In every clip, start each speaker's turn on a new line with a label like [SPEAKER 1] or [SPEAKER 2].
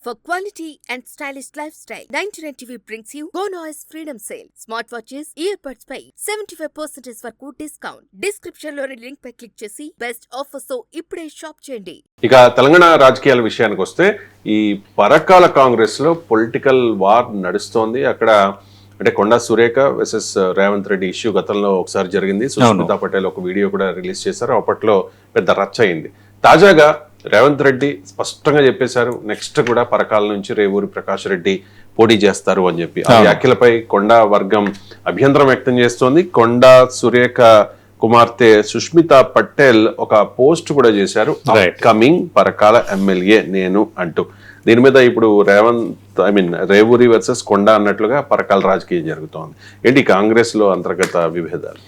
[SPEAKER 1] For quality and stylish lifestyle, 99 TV brings you Go Noise Freedom Sale. Smartwatches, earbuds పై 75% వరకు discount. Description లోని link పై click చేసి best offers తో ఇప్పుడే shop చేయండి.
[SPEAKER 2] ఇక తెలంగాణ రాజకీయాల విషయానికి వస్తే ఈ పరకాల కాంగ్రెస్ లో పొలిటికల్ వార్ నడుస్తోంది. అక్కడ అంటే కొండా సురేఖ వర్సెస్ రేవంత్ రెడ్డి ఇష్యూ గతంలో ఒకసారి జరిగింది. సుస్మితా పటేల్ ఒక వీడియో కూడా రిలీజ్ చేశారు. అప్పట్లో పెద్ద రచ్చ అయింది. తాజాగా రేవంత్ రెడ్డి స్పష్టంగా చెప్పేశారు, నెక్స్ట్ కూడా పరకాల నుంచి రేవూరి ప్రకాష్ రెడ్డి పోటీ చేస్తారు అని చెప్పి. ఆ వ్యాఖ్యలపై కొండా వర్గం అభ్యంతరం వ్యక్తం చేస్తోంది. కొండా సురేఖ కుమార్తె సుష్మితా పటేల్ ఒక పోస్ట్ కూడా చేశారు, కమింగ్ పరకాల ఎమ్మెల్యే నేను అంటూ. దీని మీద ఇప్పుడు రేవూరి వర్సెస్ కొండా అన్నట్లుగా పరకాల రాజకీయం జరుగుతోంది. ఏంటి కాంగ్రెస్ లో అంతర్గత విభేదాలు?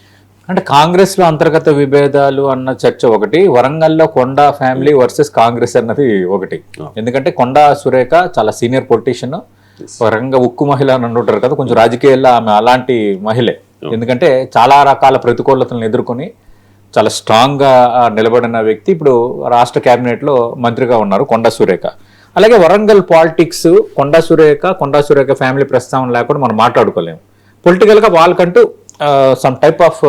[SPEAKER 3] అంటే కాంగ్రెస్ లో అంతర్గత విభేదాలు అన్న చర్చ ఒకటి, వరంగల్లో కొండా ఫ్యామిలీ వర్సెస్ కాంగ్రెస్ అన్నది ఒకటి. ఎందుకంటే కొండా సురేఖ చాలా సీనియర్ పొలిటీషియన్, వరంగ ఉక్కు మహిళ అని అంటుంటారు కదా, కొంచెం రాజకీయాల్లో ఆమె అలాంటి మహిళే. ఎందుకంటే చాలా రకాల ప్రతికూలతలను ఎదుర్కొని చాలా స్ట్రాంగ్ గా నిలబడిన వ్యక్తి. ఇప్పుడు రాష్ట్ర కేబినెట్ లో మంత్రిగా ఉన్నారు కొండా సురేఖ. అలాగే వరంగల్ పాలిటిక్స్ కొండా సురేఖ ఫ్యామిలీ ప్రస్తావన లేకుండా మనం మాట్లాడుకోలేము. పొలిటికల్ గా వాళ్ళకంటూ సమ్ టైప్ ఆఫ్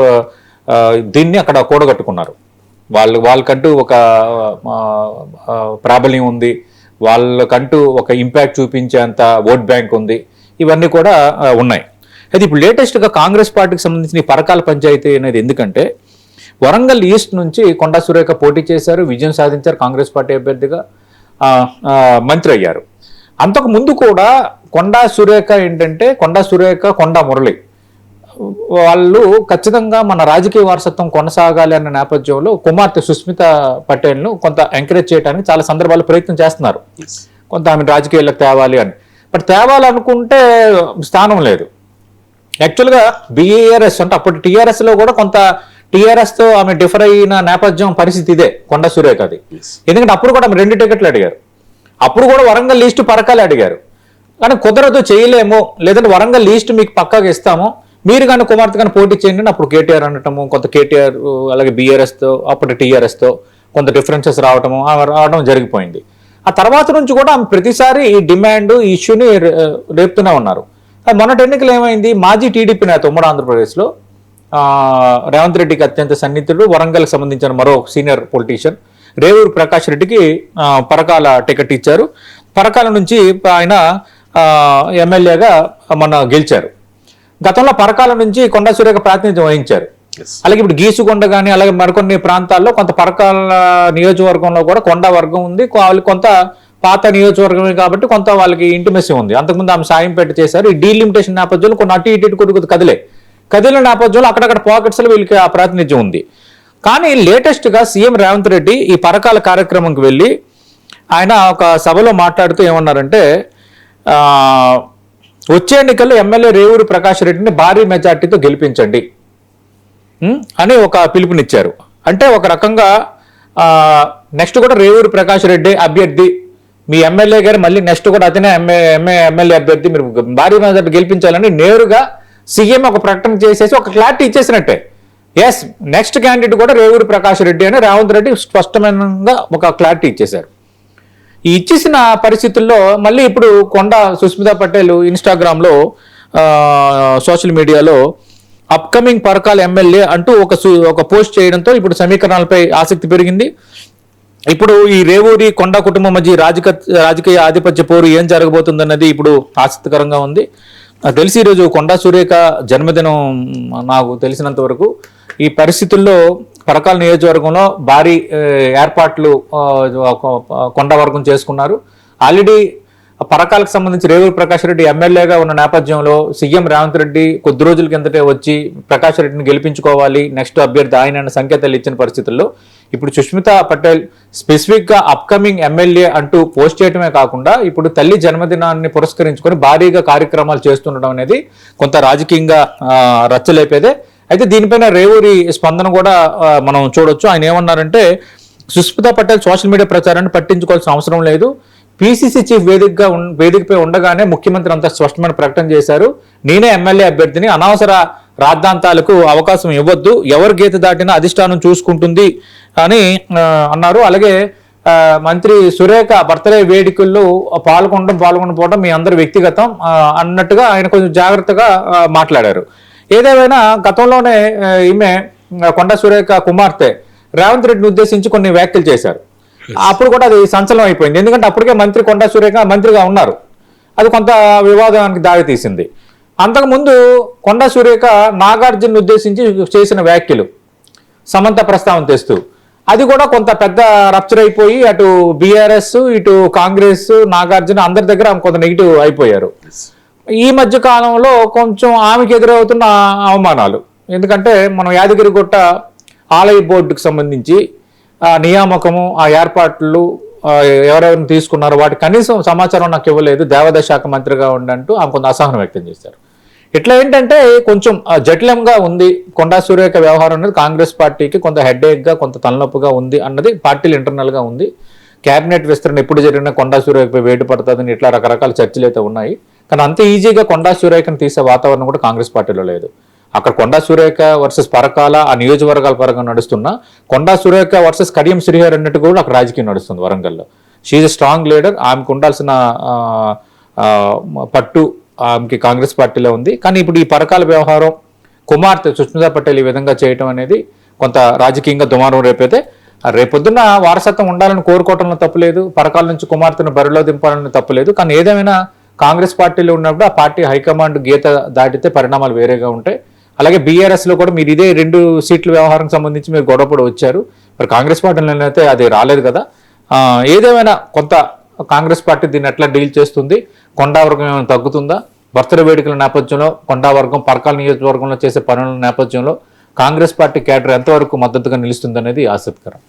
[SPEAKER 3] దీన్ని అక్కడ కూడగట్టుకున్నారు. వాళ్ళకంటూ ఒక ప్రాబల్యం ఉంది, వాళ్ళకంటూ ఒక ఇంపాక్ట్ చూపించేంత ఓట్ బ్యాంక్ ఉంది, ఇవన్నీ కూడా ఉన్నాయి. అయితే ఇప్పుడు లేటెస్ట్గా కాంగ్రెస్ పార్టీకి సంబంధించిన ఈ పరకాల పంచాయతీ అనేది ఎందుకంటే వరంగల్ ఈస్ట్ నుంచి కొండా సురేఖ పోటీ చేశారు, విజయం సాధించారు, కాంగ్రెస్ పార్టీ అభ్యర్థిగా మంత్రి అయ్యారు. అంతకు ముందు కూడా కొండా సురేఖ ఏంటంటే కొండా మురళి వాళ్ళు ఖచ్చితంగా మన రాజకీయ వారసత్వం కొనసాగాలి అన్న నేపథ్యంలో కుమార్తె సుస్మితా పటేల్ను కొంత ఎంకరేజ్ చేయడానికి చాలా సందర్భాల్లో ప్రయత్నం చేస్తున్నారు, కొంత ఆమె రాజకీయాలకు తేవాలి అని. బట్ తేవాలనుకుంటే స్థానం లేదు. యాక్చువల్గా బీఆర్ఎస్ అంటే అప్పుడు టీఆర్ఎస్లో కూడా కొంత టీఆర్ఎస్తో ఆమె డిఫర్ అయిన నేపథ్యం పరిస్థితి ఇదే కొండా సురేఖది. ఎందుకంటే అప్పుడు కూడా ఆమె 2 టికెట్లు అడిగారు, అప్పుడు కూడా వరంగల్ లీస్ట్ పరకాలు అడిగారు. కానీ కుదరదు, చేయలేము, లేదంటే వరంగల్ లీస్ట్ మీకు పక్కాగా ఇస్తాము, మీరు కానీ కుమార్తె కానీ పోటీ చేయండి. అప్పుడు కేటీఆర్ అనటము, కొంత కేటీఆర్ అలాగే బీఆర్ఎస్తో అప్పుడు టీఆర్ఎస్తో కొంత డిఫరెన్సెస్ రావడం జరిగిపోయింది. ఆ తర్వాత నుంచి కూడా ఆమె ప్రతిసారి ఈ డిమాండ్ ఈ ఇష్యూని రేపుతూనే ఉన్నారు. మొన్నటి ఎన్నికలు ఏమైంది, మాజీ టీడీపీ నేత ఉమ్మడి ఆంధ్రప్రదేశ్లో రేవంత్ రెడ్డికి అత్యంత సన్నిహితుడు, వరంగల్కి సంబంధించిన మరో సీనియర్ పొలిటీషియన్ రేవూరి ప్రకాష్ రెడ్డికి పరకాల టికెట్ ఇచ్చారు. పరకాల నుంచి ఆయన ఎమ్మెల్యేగా మొన్న గెలిచారు. గతంలో పరకాల నుంచి కొండా సురేఖ ప్రాతినిధ్యం వహించారు. అలాగే ఇప్పుడు గీసుకొండ కానీ అలాగే మరికొన్ని ప్రాంతాల్లో కొంత పరకాల నియోజకవర్గంలో కూడా కొండా వర్గం ఉంది. వాళ్ళు కొంత పాత నియోజకవర్గమే కాబట్టి కొంత వాళ్ళకి ఇంటిమెసీ ఉంది. అంతకుముందు ఆమె సాయం పెట్టి చేశారు. ఈ డీలిమిటేషన్ నేపథ్యంలో కొన్ని అటు ఇటు కొద్ది కదిలిన నేపథ్యంలో అక్కడక్కడ పాకెట్స్లో వీళ్ళకి ఆ ప్రాతినిధ్యం ఉంది. కానీ లేటెస్ట్గా సీఎం రేవంత్ రెడ్డి ఈ పరకాల కార్యక్రమంకి వెళ్ళి ఆయన ఒక సభలో మాట్లాడుతూ ఏమన్నారంటే, వచ్చే ఎన్నికల్లో ఎమ్మెల్యే రేవూరి ప్రకాష్ రెడ్డిని భారీ మెజార్టీతో గెలిపించండి అని ఒక పిలుపునిచ్చారు. అంటే ఒక రకంగా నెక్స్ట్ కూడా రేవూరి ప్రకాష్ రెడ్డి అభ్యర్థి, మీ ఎమ్మెల్యే గారు మళ్ళీ నెక్స్ట్ కూడా అతనే ఎమ్మెల్యే అభ్యర్థి, మీరు భారీ మెజార్టీ గెలిపించాలని నేరుగా సీఎం ఒక ప్రకటన చేసేసి ఒక క్లారిటీ ఇచ్చేసినట్టే. ఎస్, నెక్స్ట్ క్యాండిడేట్ కూడా రేవూరి ప్రకాష్ రెడ్డి అని రేవంత్ రెడ్డి స్పష్టంగా ఒక క్లారిటీ ఇచ్చేశారు. ఈ ఇచ్చేసిన పరిస్థితుల్లో మళ్ళీ ఇప్పుడు కొండా సుస్మితా పటేల్ ఇన్స్టాగ్రామ్లో సోషల్ మీడియాలో అప్కమింగ్ పరకాల ఎమ్మెల్యే అంటూ ఒక పోస్ట్ చేయడంతో ఇప్పుడు సమీకరణాలపై ఆసక్తి పెరిగింది. ఇప్పుడు ఈ రేవూరి కొండా కుటుంబం మధ్య రాజకీయ ఆధిపత్య పోరు ఏం జరగబోతుందన్నది ఇప్పుడు ఆసక్తికరంగా ఉంది. నాకు తెలిసి ఈరోజు కొండా సురేఖ జన్మదినం, నాకు తెలిసినంత వరకు ఈ పరిస్థితుల్లో పరకాల నియోజకవర్గంలో భారీ ఏర్పాట్లు కొండా వర్గం చేసుకున్నారు. ఆల్రెడీ పరకాలకు సంబంధించి రేవూరి ప్రకాష్ రెడ్డి ఎమ్మెల్యేగా ఉన్న నేపథ్యంలో సీఎం రేవంత్ రెడ్డి కొద్ది రోజుల కిందటే వచ్చి ప్రకాష్ రెడ్డిని గెలిపించుకోవాలి, నెక్స్ట్ అభ్యర్థి ఆయన సంకేతాలు ఇచ్చిన పరిస్థితుల్లో ఇప్పుడు సుష్మితా పటేల్ స్పెసిఫిక్గా అప్కమింగ్ ఎమ్మెల్యే అంటూ పోస్ట్ చేయడమే కాకుండా ఇప్పుడు తల్లి జన్మదినాన్ని పురస్కరించుకొని భారీగా కార్యక్రమాలు చేస్తుండడం అనేది కొంత రాజకీయంగా రచ్చలేపేదే. అయితే దీనిపైన రేవూరి స్పందన కూడా మనం చూడొచ్చు. ఆయన ఏమన్నారంటే, సుస్మితా పటేల్ సోషల్ మీడియా ప్రచారాన్ని పట్టించుకోవాల్సిన అవసరం లేదు, పీసీసీ చీఫ్ వేదికపై ఉండగానే ముఖ్యమంత్రి అంత స్పష్టమైన ప్రకటన చేశారు, నేనే ఎమ్మెల్యే అభ్యర్థిని, అనవసర రాద్ధాంతాలకు అవకాశం ఇవ్వద్దు, ఎవరు గీత దాటినా అధిష్టానం చూసుకుంటుంది అని అన్నారు. అలాగే మంత్రి సురేఖ బర్త్డే వేడుకల్లో పాల్గొనకపోవడం మీ అందరి వ్యక్తిగతం అన్నట్టుగా ఆయన కొంచెం జాగ్రత్తగా మాట్లాడారు. ఏదేమైనా గతంలోనే ఈమె కొండా సురేఖ కుమార్తె రేవంత్ రెడ్డిని ఉద్దేశించి కొన్ని వ్యాఖ్యలు చేశారు. అప్పుడు కూడా అది సంచలనం అయిపోయింది. ఎందుకంటే అప్పటికే మంత్రి కొండా సురేఖ మంత్రిగా ఉన్నారు. అది కొంత వివాదానికి దారితీసింది. అంతకుముందు కొండా సురేఖ నాగార్జున ఉద్దేశించి చేసిన వ్యాఖ్యలు సమంత ప్రస్తావన తెస్తూ అది కూడా కొంత పెద్ద రప్చర్ అయిపోయి అటు బీఆర్ఎస్ ఇటు కాంగ్రెస్ నాగార్జున అందరి దగ్గర కొంత నెగిటివ్ అయిపోయారు. ఈ మధ్య కాలంలో కొంచెం ఆమెకి ఎదురవుతున్న అవమానాలు, ఎందుకంటే మనం యాదగిరిగుట్ట ఆలయ బోర్డుకు సంబంధించి నియామకము ఆ ఏర్పాట్లు ఎవరెవరిని తీసుకున్నారో వాటి కనీసం సమాచారం నాకు ఇవ్వలేదు, దేవాదాయ శాఖ మంత్రిగా ఉండంటూ ఆమె కొంత అసహనం వ్యక్తం చేశారు. ఇట్లా ఏంటంటే కొంచెం జటిలంగా ఉంది కొండా సురేఖ వ్యవహారం అనేది. కాంగ్రెస్ పార్టీకి కొంత హెడ్ఏక్గా కొంత తలనొప్పిగా ఉంది అన్నది పార్టీలు ఇంటర్నల్గా ఉంది. క్యాబినెట్ విస్తరణ ఎప్పుడు జరిగినా కొండా సురేఖపై వేటు పడుతుందని ఇట్లా రకరకాల చర్చలు అయితే ఉన్నాయి. కానీ అంత ఈజీగా కొండా సురేఖను తీసే వాతావరణం కూడా కాంగ్రెస్ పార్టీలో లేదు. అక్కడ కొండా సురేఖ వర్సెస్ పరకాల ఆ నియోజకవర్గాల పరంగా నడుస్తున్న కొండా సురేఖ వర్సెస్ కడియం శ్రీహరి అన్నట్టు కూడా అక్కడ రాజకీయం నడుస్తుంది వరంగల్లో. She a strong leader. ఆమెకు ఉండాల్సిన పట్టు ఆమెకి కాంగ్రెస్ పార్టీలో ఉంది. కానీ ఇప్పుడు ఈ పరకాల వ్యవహారం కుమార్తె సుష్మితా పటేల్ ఈ విధంగా చేయటం అనేది కొంత రాజకీయంగా దుమారం రేపైతే. రేపొద్దున వారసత్వం ఉండాలని కోరుకోవటంలో తప్పులేదు, పరకాల నుంచి కుమార్తెను బరిలో దింపాలని తప్పులేదు. కానీ ఏదేమైనా కాంగ్రెస్ పార్టీలో ఉన్నప్పుడు ఆ పార్టీ హైకమాండ్ గీత దాటితే పరిణామాలు వేరేగా ఉంటాయి. అలాగే బీఆర్ఎస్లో కూడా మీరు ఇదే 2 సీట్ల వ్యవహారం సంబంధించి మీరు గొడవపడి వచ్చారు. మరి కాంగ్రెస్ పార్టీలో అయితే అది రాలేదు కదా. ఏదేమైనా కొంత కాంగ్రెస్ పార్టీ దీన్ని ఎట్లా డీల్ చేస్తుంది, కొండా వర్గం ఏమైనా తగ్గుతుందా, బర్త్డే వేడుకల నేపథ్యంలో కొండా వర్గం పరకాల నియోజకవర్గంలో చేసే పనుల నేపథ్యంలో కాంగ్రెస్ పార్టీ క్యాడర్ ఎంతవరకు మద్దతుగా నిలుస్తుందనేది ఆసక్తికరం.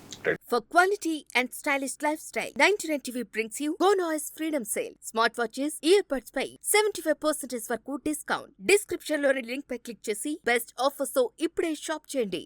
[SPEAKER 1] For quality and stylish lifestyle, 99 TV brings you Go Noise Freedom Sale. Smartwatches, earbuds పై 75% వరకు డిస్కౌంట్. డిస్క్రిప్షన్ లోని లింక్ పై క్లిక్ చేసి బెస్ట్ ఆఫర్స్ తో ఇప్పుడే షాప్ చేయండి.